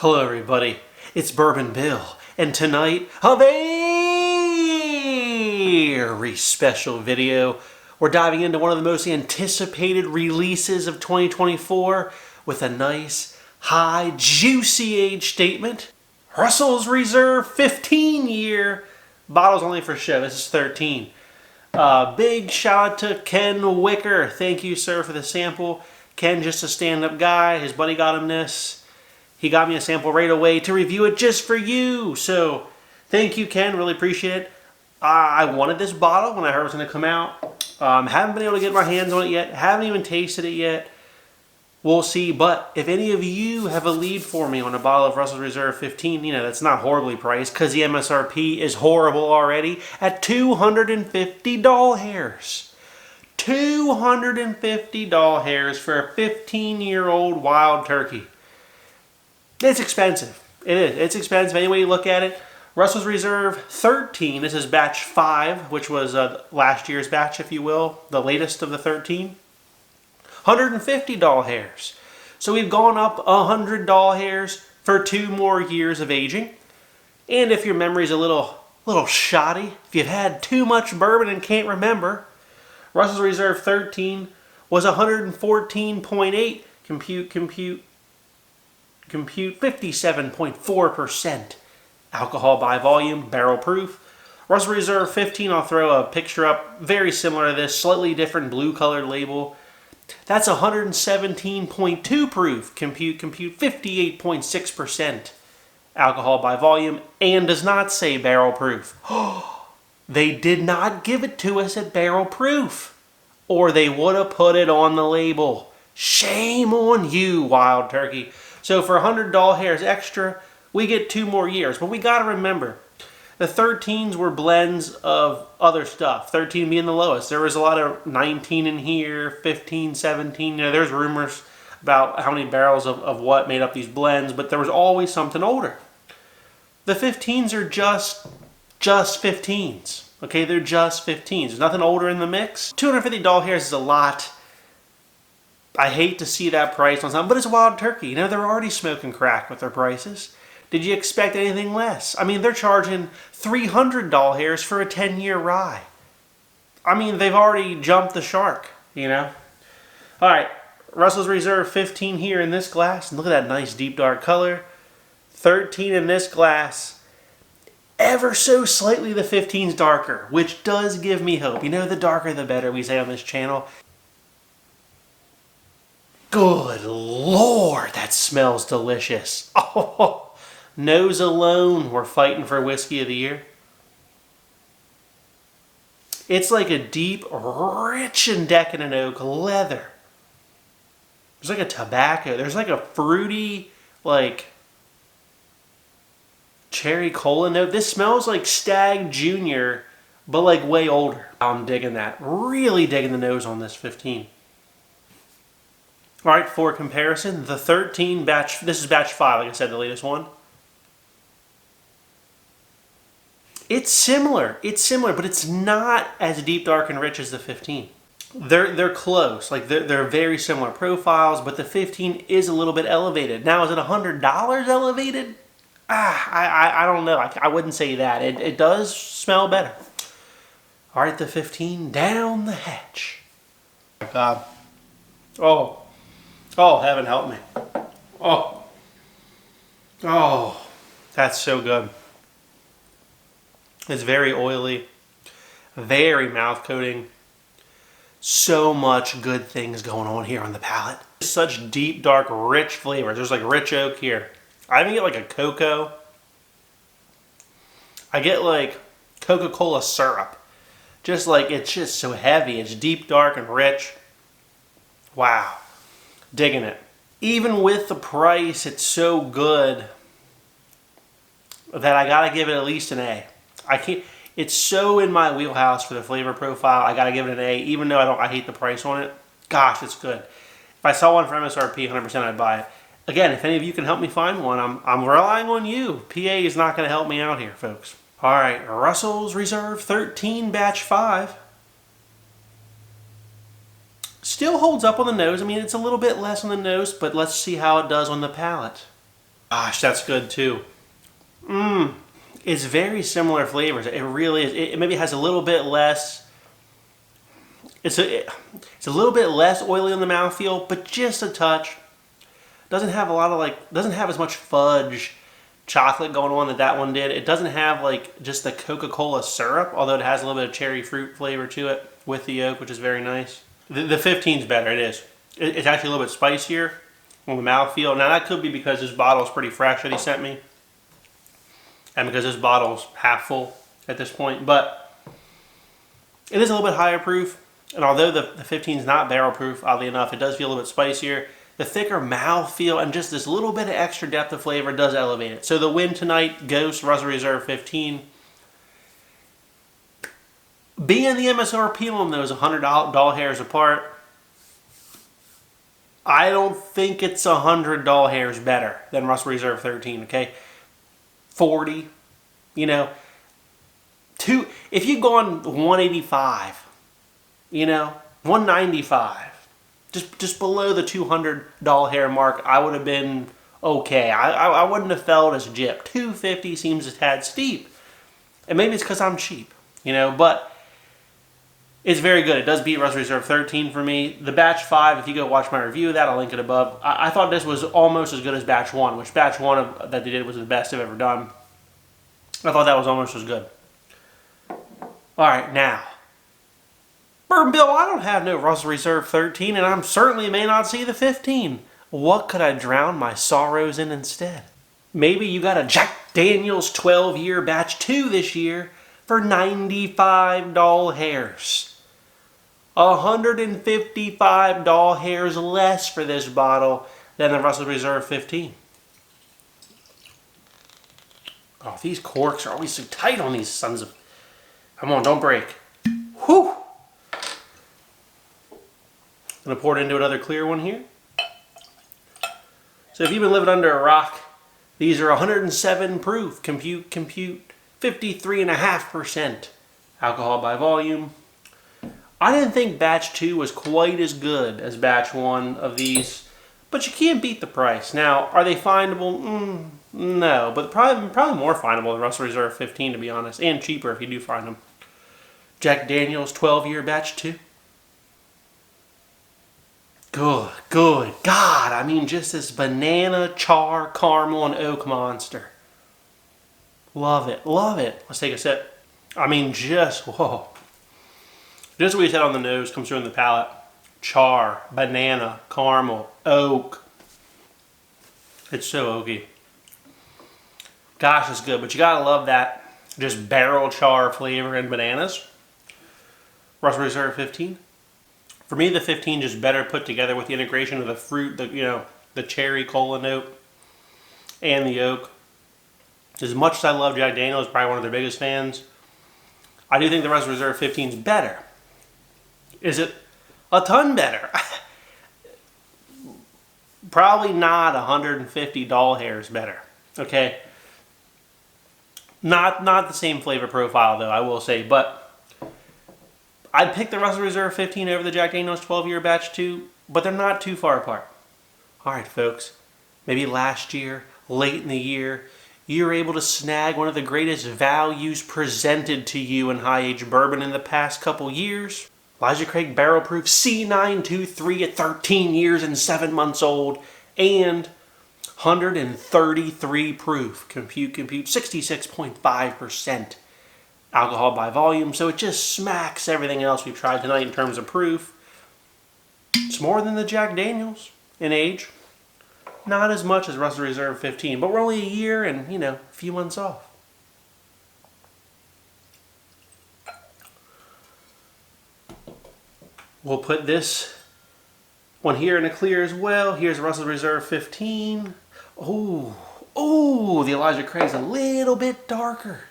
Hello everybody, it's Bourbon Bill, and tonight, a very special video. We're diving into one of the most anticipated releases of 2024 with a nice, high, juicy age statement. Russell's Reserve 15-year. Bottles only for show, this is 13. Big shout out to Ken Wicker. Thank you, sir, for the sample. Ken, just a stand-up guy. His buddy got him this. He got me a sample right away to review it just for you. So, thank you, Ken. Really appreciate it. I wanted this bottle when I heard it was going to come out. Haven't been able to get my hands on it yet. Haven't even tasted it yet. We'll see. But if any of you have a lead for me on a bottle of Russell's Reserve 15, you know, that's not horribly priced because the MSRP is horrible already at $250. $250 for a 15-year-old wild turkey. It's expensive. It is. It's expensive any way you look at it. Russell's Reserve 13. This is batch 5, which was last year's batch, if you will. The latest of the 13. $150. So we've gone up $100 for 2 more years of aging. And if your memory's a little shoddy, if you've had too much bourbon and can't remember, Russell's Reserve 13 was 114.8. Compute 57.4% alcohol by volume, barrel proof. Russell Reserve 15, I'll throw a picture up, very similar to this, slightly different blue colored label. That's 117.2 proof, compute 58.6% alcohol by volume, and does not say barrel proof. They did not give it to us at barrel proof, or they would have put it on the label. Shame on you, wild turkey. So for $100 extra, we get 2 more years. But we got to remember, the 13s were blends of other stuff. 13 being the lowest. There was a lot of 19 in here, 15, 17. You know, there's rumors about how many barrels of what made up these blends, but there was always something older. The 15s are just 15s. Okay, they're just 15s. There's nothing older in the mix. $250 is a lot. I hate to see that price on something, but it's wild turkey. You know, they're already smoking crack with their prices. Did you expect anything less? I mean, they're charging $300 for a 10-year rye. I mean, they've already jumped the shark, you know? All right, Russell's Reserve 15 here in this glass. And look at that nice deep dark color. 13 in this glass. Ever so slightly the 15's darker, which does give me hope. You know, the darker the better, we say on this channel. Good Lord, that smells delicious. Oh, nose alone, we're fighting for Whiskey of the Year. It's like a deep, rich and decadent oak leather. There's like a tobacco. There's like a fruity, like, cherry cola note. This smells like Stag Junior, but like way older. I'm digging that. Really digging the nose on this 15. All right, for comparison, the 13 batch, this is batch 5, like I said, the latest one. It's similar, but it's not as deep, dark, and rich as the 15. They're close, like they're very similar profiles, but the 15 is a little bit elevated. Now, is it $100 elevated? I don't know. I wouldn't say that. It does smell better. All right, the 15 down the hatch. Oh my God. Oh, heaven help me. Oh, that's so good. It's very oily, very mouth coating. So much good things going on here on the palate. Such deep, dark, rich flavors. There's like rich oak here. I even get like a cocoa. I get like Coca-Cola syrup. Just like, it's just so heavy. It's deep, dark, and rich. Wow. Digging it. Even with the price, it's so good that I gotta give it at least an A. I can't. It's so in my wheelhouse for the flavor profile. I gotta give it an A, even though I hate the price on it. Gosh, it's good. If I saw one for MSRP, 100% I'd buy it. Again, if any of you can help me find one, I'm relying on you. PA is not gonna help me out here, folks. All right, Russell's Reserve 13 batch 5. Still holds up on the nose. I mean, it's a little bit less on the nose, but let's see how it does on the palate. Gosh, that's good too. It's very similar flavors. It really is. It maybe has a little bit less. It's a little bit less oily on the mouthfeel, but just a touch. Doesn't have a lot of doesn't have as much fudge chocolate going on that one did. It doesn't have like just the Coca-Cola syrup, although it has a little bit of cherry fruit flavor to it with the yolk, which is very nice. The 15's better, it is. It's actually a little bit spicier on the mouthfeel. Now that could be because this bottle is pretty fresh that he sent me, and because this bottle's half full at this point, but it is a little bit higher proof. And although the 15's not barrel proof, oddly enough, it does feel a little bit spicier. The thicker mouthfeel and just this little bit of extra depth of flavor does elevate it. So the win tonight goes Russell Reserve 15. Being the MSRP on those $100 hairs apart, I don't think it's $100 hairs better than Russell Reserve 13, okay? 40, you know. If you'd gone 185, you know, 195, just below the $200 hair mark, I would have been okay. I wouldn't have felt as gypped. 250 seems a tad steep. And maybe it's because I'm cheap, you know, but it's very good. It does beat Russell Reserve 13 for me. The Batch 5, if you go watch my review of that, I'll link it above. I thought this was almost as good as Batch 1, which Batch 1 that they did was the best I've ever done. I thought that was almost as good. All right, now, Bourbon Bill, I don't have no Russell Reserve 13, and I certainly may not see the 15. What could I drown my sorrows in instead? Maybe you got a Jack Daniel's 12-year Batch 2 this year for $95 hairs. $155 hairs less for this bottle than the Russell Reserve 15. Oh, these corks are always so tight on these sons of... Come on, don't break. Whew! I'm going to pour it into another clear one here. So if you've been living under a rock, these are 107 proof. Compute. 53.5% alcohol by volume. I didn't think Batch 2 was quite as good as Batch 1 of these, but you can't beat the price. Now, are they findable? No, but probably more findable than Russell Reserve 15, to be honest, and cheaper if you do find them. Jack Daniel's 12-year Batch 2. Good God, I mean, just this banana, char, caramel, and oak monster. Love it. Let's take a sip. I mean, whoa. Just what we said on the nose comes through in the palate. Char, banana, caramel, oak. It's so oaky. Gosh, it's good, but you gotta love that just barrel char flavor and bananas. Russell Reserve 15. For me, the 15 just better put together with the integration of the fruit, the cherry cola note, and the oak. As much as I love Jack Daniel's, probably one of their biggest fans, I do think the Russell Reserve 15 is better. Is it a ton better? Probably not $150 hairs better. Okay, not the same flavor profile though, I will say, but I'd pick the Russell Reserve 15 over the Jack Daniel's 12-year Batch 2, but they're not too far apart. All right, folks, maybe last year, late in the year, you were able to snag one of the greatest values presented to you in high-age bourbon in the past couple years. Elijah Craig Barrel Proof C923 at 13 years and 7 months old, and 133 proof. Compute, 66.5% alcohol by volume, so it just smacks everything else we've tried tonight in terms of proof. It's more than the Jack Daniel's in age. Not as much as Russell Reserve 15, but we're only a year and, a few months off. We'll put this one here in a clear as well. Here's Russell Reserve 15. Oh, the Elijah Craig's a little bit darker.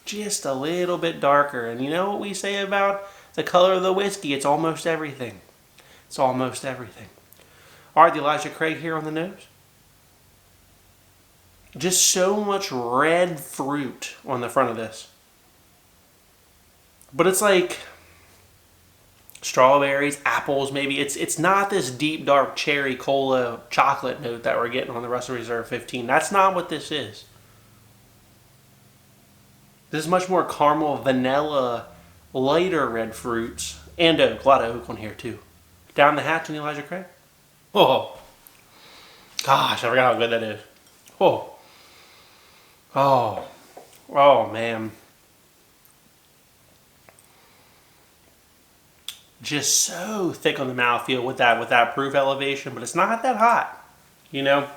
Just a little bit darker. And you know what we say about the color of the whiskey? It's almost everything. It's almost everything. All right, the Elijah Craig here on the nose. Just so much red fruit on the front of this. But it's like strawberries, apples maybe. It's not this deep dark cherry cola chocolate note that we're getting on the Russell Reserve 15. That's not what this is. This is much more caramel, vanilla, lighter red fruits, and oak. A lot of oak on here too. Down the hatch on the Elijah Craig. Oh, gosh, I forgot how good that is. Oh, oh man. Just so thick on the mouthfeel with that proof elevation, but it's not that hot. You know,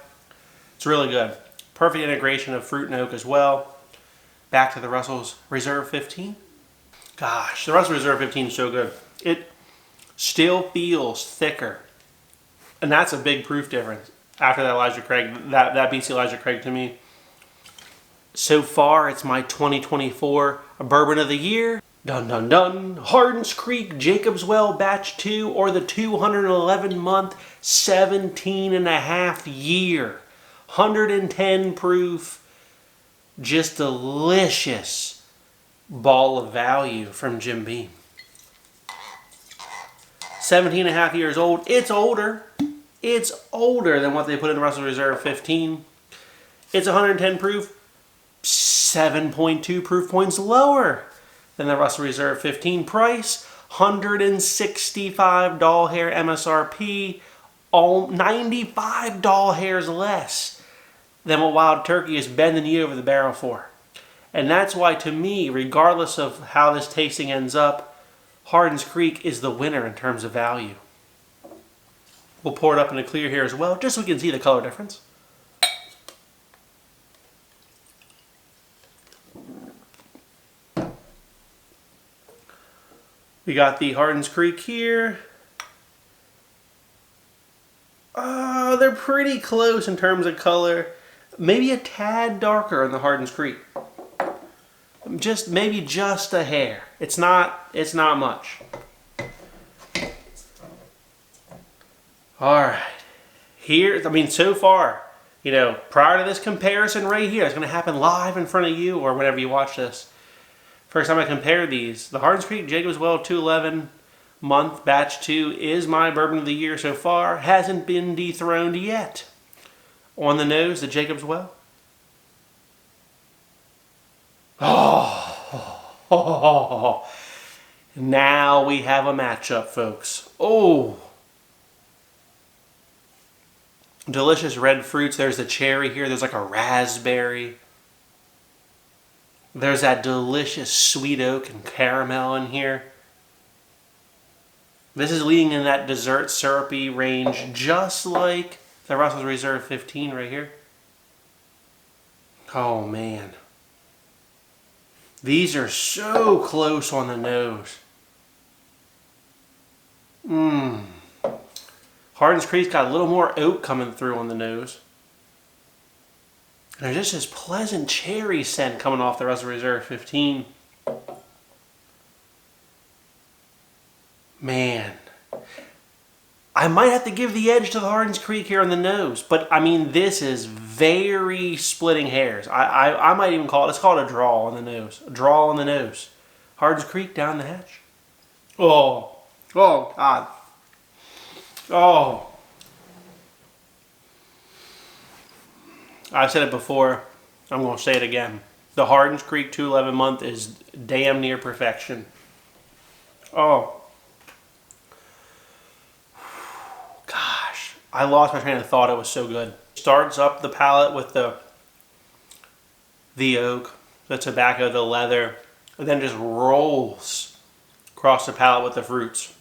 it's really good. Perfect integration of fruit and oak as well. Back to the Russell's Reserve 15. Gosh, the Russell Reserve 15 is so good. It still feels thicker. And that's a big proof difference. After that Elijah Craig, that beats the Elijah Craig to me. So far, it's my 2024 Bourbon of the Year. Dun dun dun. Hardin's Creek Jacob's Well Batch 2, or the 211 month, 17 and a half year. 110 proof. Just delicious ball of value from Jim Beam. 17 and a half years old. It's older. It's older than what they put in the Russell Reserve 15. It's 110 proof. 7.2 proof points lower than the Russell Reserve 15 price. $165 doll hair MSRP. All $95 doll hairs less than what Wild Turkey is bending you over the barrel for. And that's why, to me, regardless of how this tasting ends up, Hardin's Creek is the winner in terms of value. We'll pour it up in a clear here as well, just so we can see the color difference. We got the Hardin's Creek here. They're pretty close in terms of color. Maybe a tad darker in the Hardin's Creek. Maybe just a hair. It's not much. All right. Here, so far, prior to this comparison right here, it's going to happen live in front of you or whenever you watch this. First time I compare these, the Hardin's Creek Jacob's Well 211 month batch 2 is my Bourbon of the Year so far. Hasn't been dethroned yet. On the nose, the Jacob's Well. Oh, now we have a matchup, folks. Oh, delicious red fruits. There's the cherry here. There's like a raspberry. There's that delicious sweet oak and caramel in here. This is leading in that dessert syrupy range, just like the Russell's Reserve 15 right here. Oh, man. These are so close on the nose. Hardin's Creek's got a little more oak coming through on the nose. And there's just this pleasant cherry scent coming off the Russell Reserve 15. Man. I might have to give the edge to the Hardin's Creek here on the nose. But, this is very splitting hairs. I might even call it, let's call it a draw on the nose. A draw on the nose. Hardin's Creek down the hatch. Oh, God. Oh. I've said it before. I'm going to say it again. The Hardin's Creek 211 month is damn near perfection. Oh. Gosh. I lost my train of thought. It was so good. Starts up the palate with the oak, the tobacco, the leather, and then just rolls across the palate with the fruits.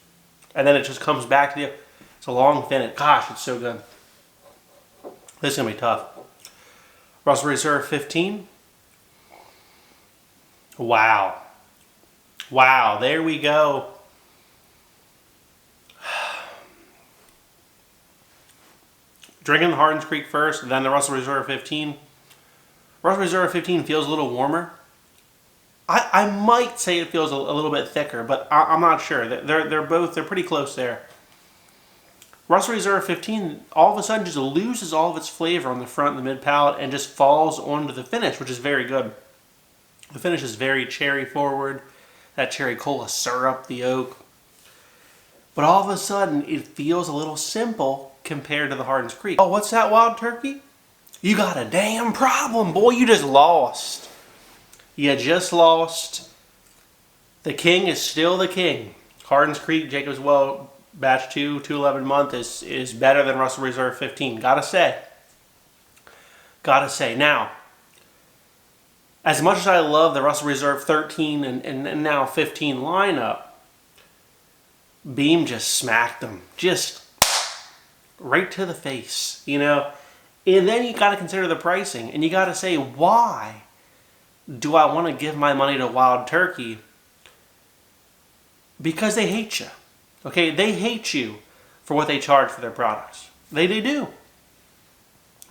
And then it just comes back to you. It's a long finish. Gosh, it's so good. This is going to be tough. Russell Reserve 15. Wow. Wow, there we go. Drinking the Hardin's Creek first, then the Russell Reserve 15. Russell Reserve 15 feels a little warmer. I might say it feels a little bit thicker, but I'm not sure. They're pretty close there. Russell Reserve 15 all of a sudden just loses all of its flavor on the front and the mid palate and just falls onto the finish, which is very good. The finish is very cherry forward. That cherry cola syrup, the oak. But all of a sudden, it feels a little simple compared to the Hardin's Creek. Oh, what's that, Wild Turkey? You got a damn problem, boy. You just lost. You just lost. The king is still the king. Hardin's Creek, Jacob's Well, Batch 2, 211 month is better than Russell Reserve 15. Gotta say. Gotta say. Now, as much as I love the Russell Reserve 13 and now 15 lineup, Beam just smacked them. Just right to the face, you know. And then you got to consider the pricing. And you got to say, why do I want to give my money to Wild Turkey? Because they hate you. Okay, they hate you for what they charge for their products. They do.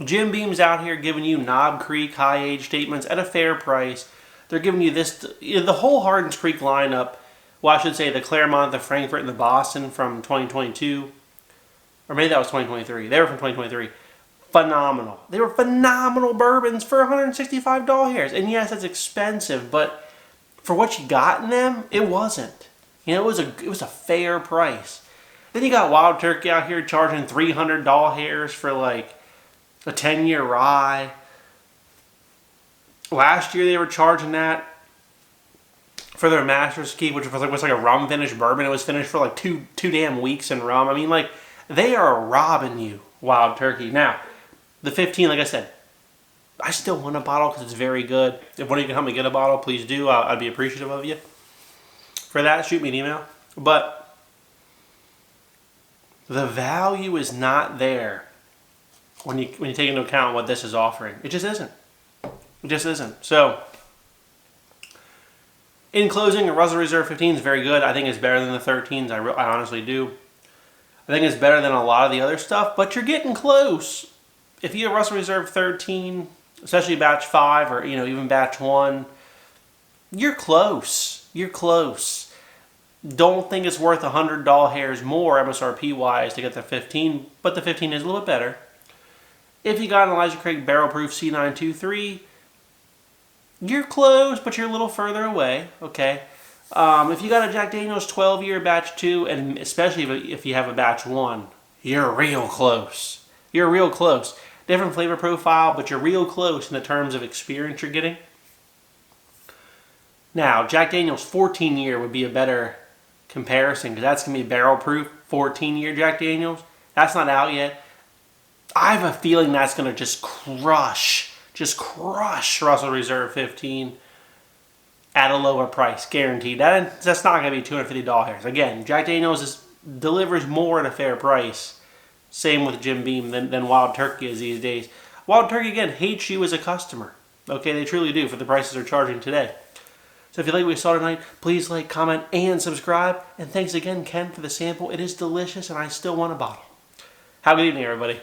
Jim Beam's out here giving you Knob Creek high age statements at a fair price. They're giving you this, the whole Hardin's Creek lineup. Well, I should say the Claremont, the Frankfurt, and the Boston from 2022. Or maybe that was 2023. They were from 2023. Phenomenal. They were phenomenal bourbons for $165 here. And yes, that's expensive, but for what you got in them, it wasn't. You know, it was a fair price. Then you got Wild Turkey out here charging $300 hairs for like a 10-year rye. Last year they were charging that for their Master's Keep, which was like a rum finished bourbon. It was finished for like two damn weeks in rum. I mean, like, they are robbing you, Wild Turkey. Now, the 15, like I said, I still want a bottle because it's very good. If one of you can help me get a bottle, please do. I'd be appreciative of you. For that, shoot me an email. But the value is not there when you take into account what this is offering. It just isn't. It just isn't. So, in closing, a Russell Reserve 15 is very good. I think it's better than the 13s. I honestly do. I think it's better than a lot of the other stuff, but you're getting close. If you have Russell Reserve 13, especially batch 5 or even batch 1, you're close. You're close. Don't think it's worth $100 hairs more MSRP wise to get the 15, but the 15 is a little bit better. If you got an Elijah Craig Barrel Proof C923, you're close, but you're a little further away, okay? If you got a Jack Daniel's 12-year batch 2, and especially if you have a batch 1, you're real close. You're real close. Different flavor profile, but you're real close in the terms of experience you're getting. Now, Jack Daniel's 14-year would be a better comparison because that's going to be barrel proof, 14-year Jack Daniel's. That's not out yet. I have a feeling that's going to just crush Russell Reserve 15 at a lower price, guaranteed. That's not going to be $250 hairs. Again, Jack Daniel's delivers more at a fair price. Same with Jim Beam than Wild Turkey is these days. Wild Turkey, again, hates you as a customer. Okay, they truly do for the prices they're charging today. So if you like what we saw tonight, please like, comment, and subscribe. And thanks again, Ken, for the sample. It is delicious, and I still want a bottle. Have a good evening, everybody.